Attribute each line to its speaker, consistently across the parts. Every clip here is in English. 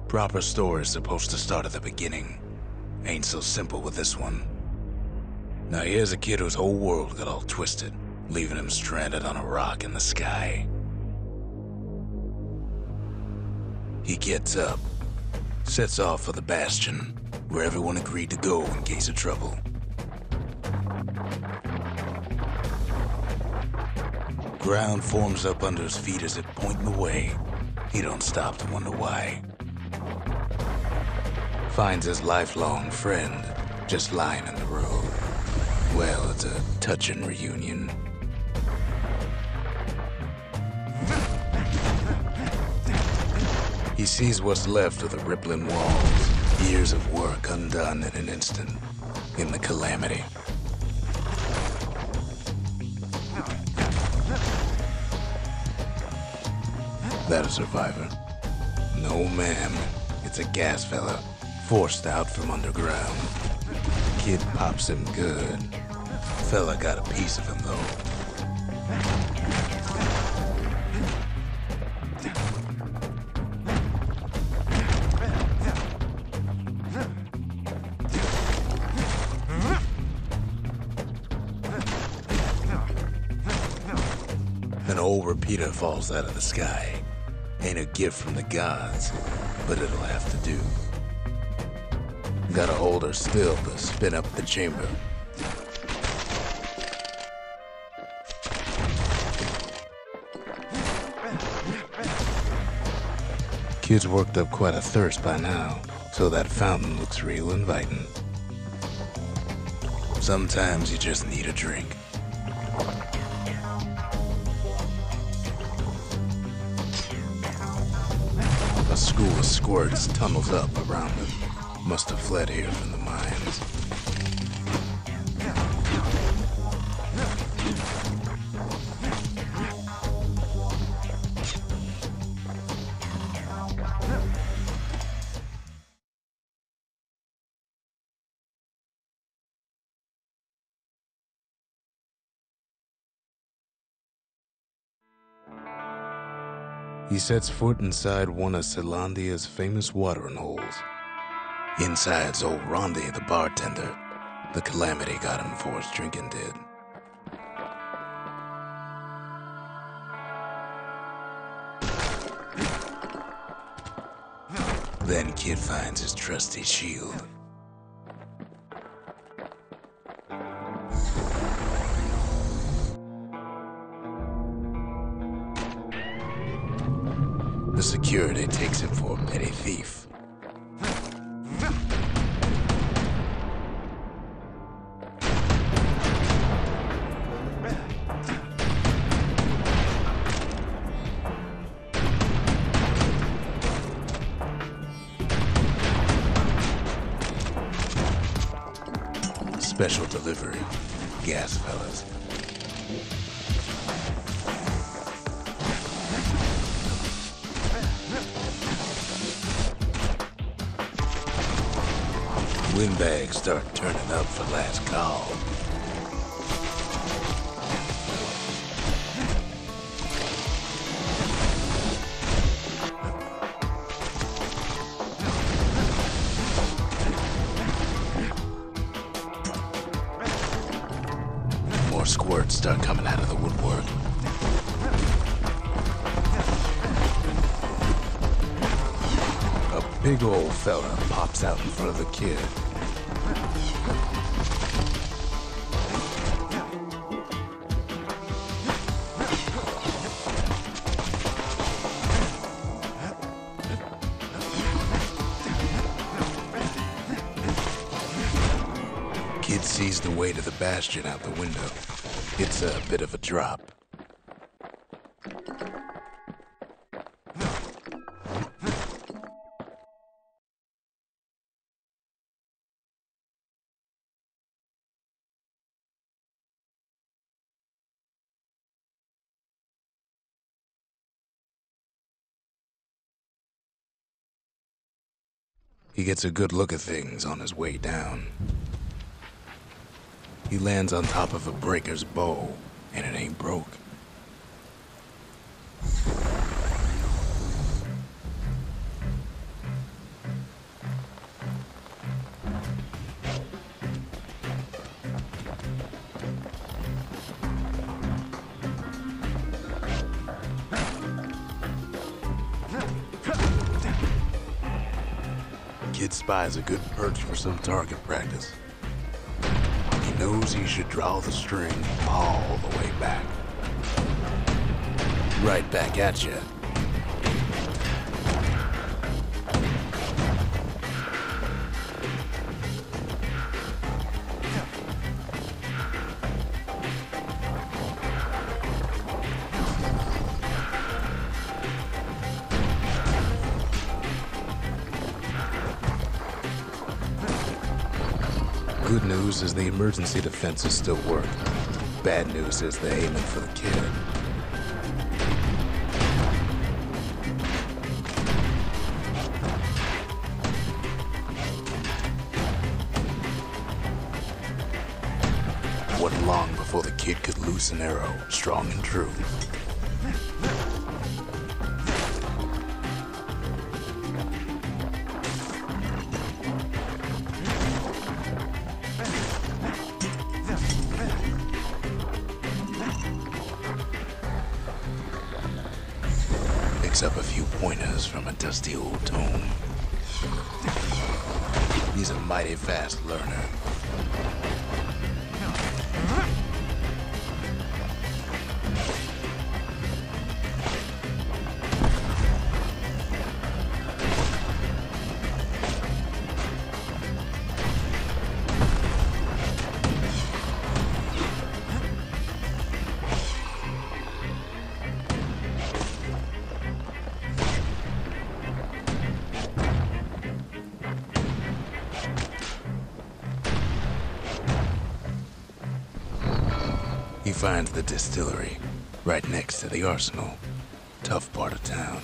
Speaker 1: Proper story's supposed to start at the beginning. Ain't so simple with this one. Now here's a kid whose whole world got all twisted, leaving him stranded on a rock in the sky. He gets up, sets off for the Bastion, where everyone agreed to go in case of trouble. Ground forms up under his feet as it pointing the way. He don't stop to wonder why. Finds his lifelong friend just lying in the road. Well, it's a touching reunion. He sees what's left of the rippling walls, years of work undone in an instant, in the calamity. That a survivor? No, ma'am. It's a gas fella, forced out from underground. Kid pops him good. Fella got a piece of him, though. An old repeater falls out of the sky. Ain't a gift from the gods, but it'll have to do. Gotta hold her still to spin up the chamber. Kid's worked up quite a thirst by now, so that fountain looks real inviting. Sometimes you just need a drink. A school of squirts tunnels up around him. Must have fled here from the mines. He sets foot inside one of Zealandia's famous watering holes. Inside's old Rondi, the bartender. The calamity got him before his drinking did. Then Kid finds his trusty shield. The security takes him for a petty thief. Special delivery, gas fellas. Windbags start turning up for last call. More squirts start coming out of the woodwork. A big old fella pops out in front of the kid. Kid sees the way to the Bastion out the window. It's a bit of a drop. He gets a good look at things on his way down. He lands on top of a breaker's bow, and it ain't broke. Kid spies a good perch for some target practice. He knows he should draw the string all the way back. Right back at you. Good news is the emergency defenses still work. Bad news is they're aiming for the kid. Wasn't long before the kid could loose an arrow, strong and true. Picks up a few pointers from a dusty old tome. He's a mighty fast learner. He finds the distillery, right next to the arsenal. Tough part of town.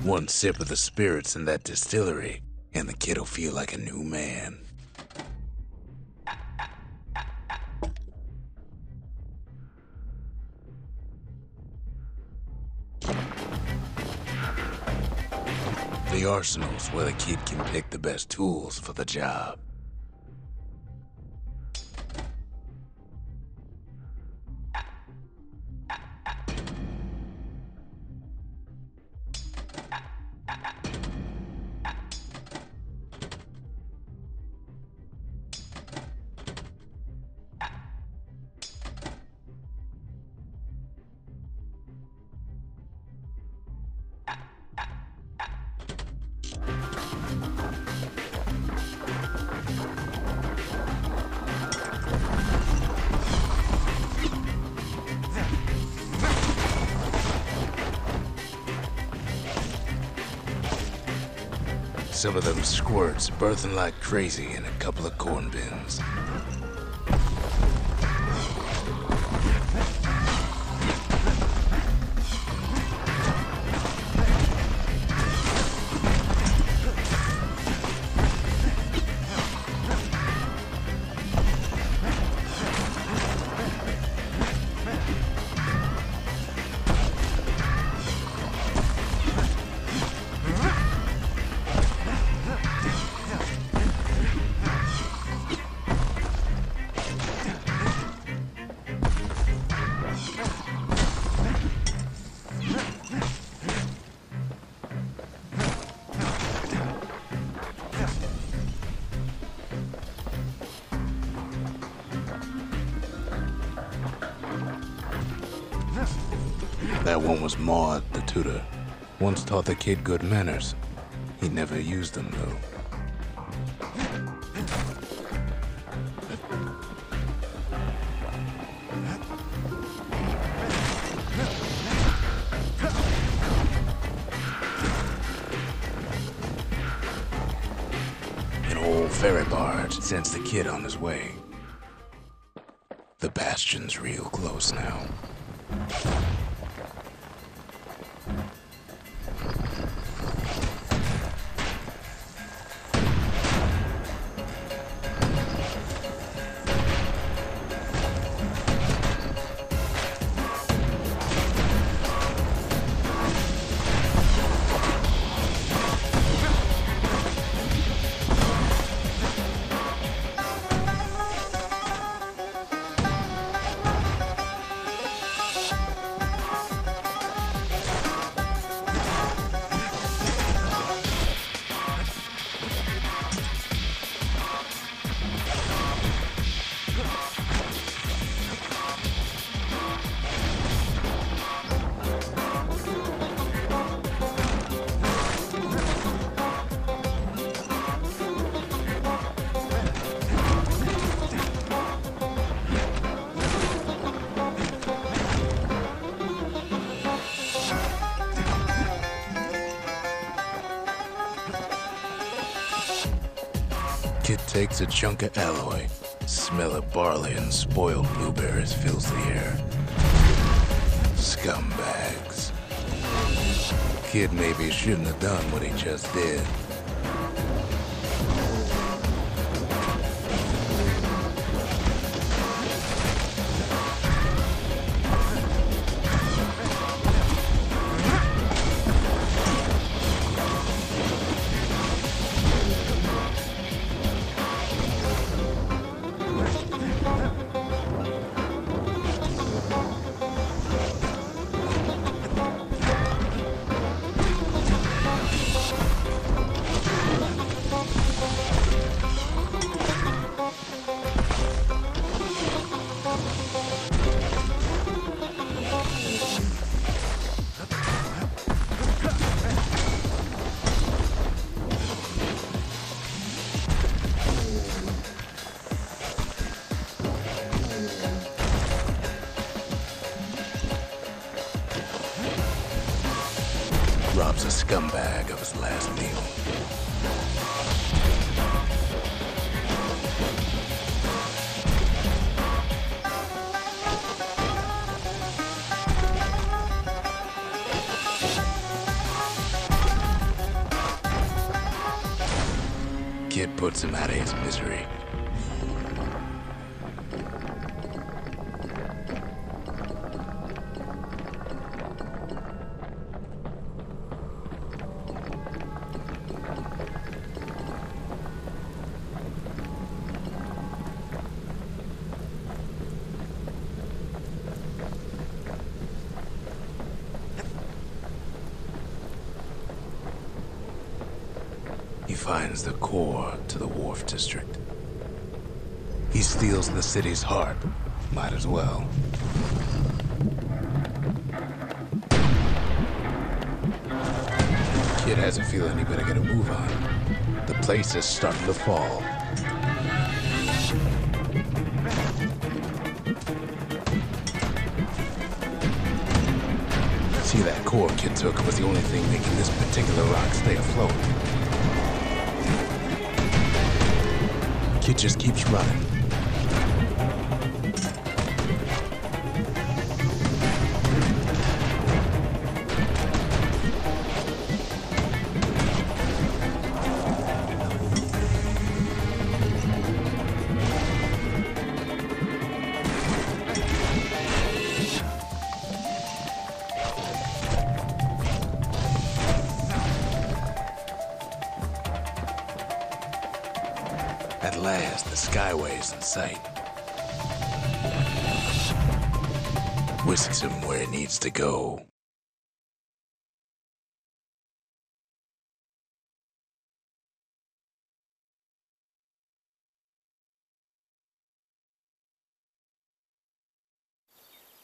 Speaker 1: One sip of the spirits in that distillery, and the kid'll feel like a new man. The arsenal's where the kid can pick the best tools for the job. Some of them squirts birthing like crazy in a couple of corn bins. That one was Maud, the tutor. Once taught the kid good manners. He never used them, though. An old ferry barge sends the kid on his way. The Bastion's real close now. Kid takes a chunk of alloy. Smell of barley and spoiled blueberries fills the air. Scumbags. Kid maybe shouldn't have done what he just did. Robs a scumbag of his last meal. Kid puts him out of his misery. He finds the core to the Wharf District. He steals the city's heart. Might as well. Kid has a feeling he better get a move on. The place is starting to fall. See, that core Kid took was the only thing making this particular rock stay afloat. Kid just keeps running. At last, the skyway's in sight. Whisks him where he needs to go.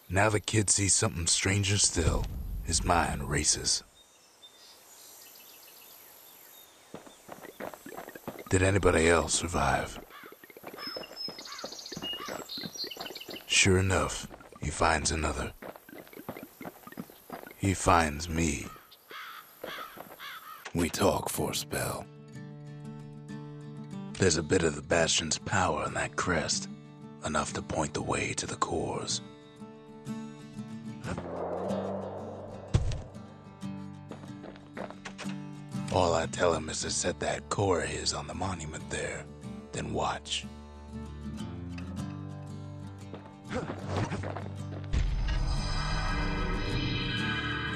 Speaker 1: Now the kid sees something stranger still. His mind races. Did anybody else survive? Sure enough, he finds another. He finds me. We talk for a spell. There's a bit of the Bastion's power in that crest, enough to point the way to the cores. All I tell him is to set that core of his on the monument there, then watch.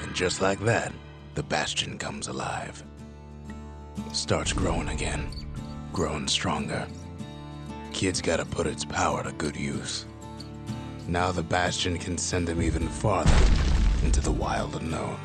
Speaker 1: And just like that, the Bastion comes alive. Starts growing again, growing stronger. Kid's gotta put its power to good use. Now the Bastion can send him even farther into the wild unknown.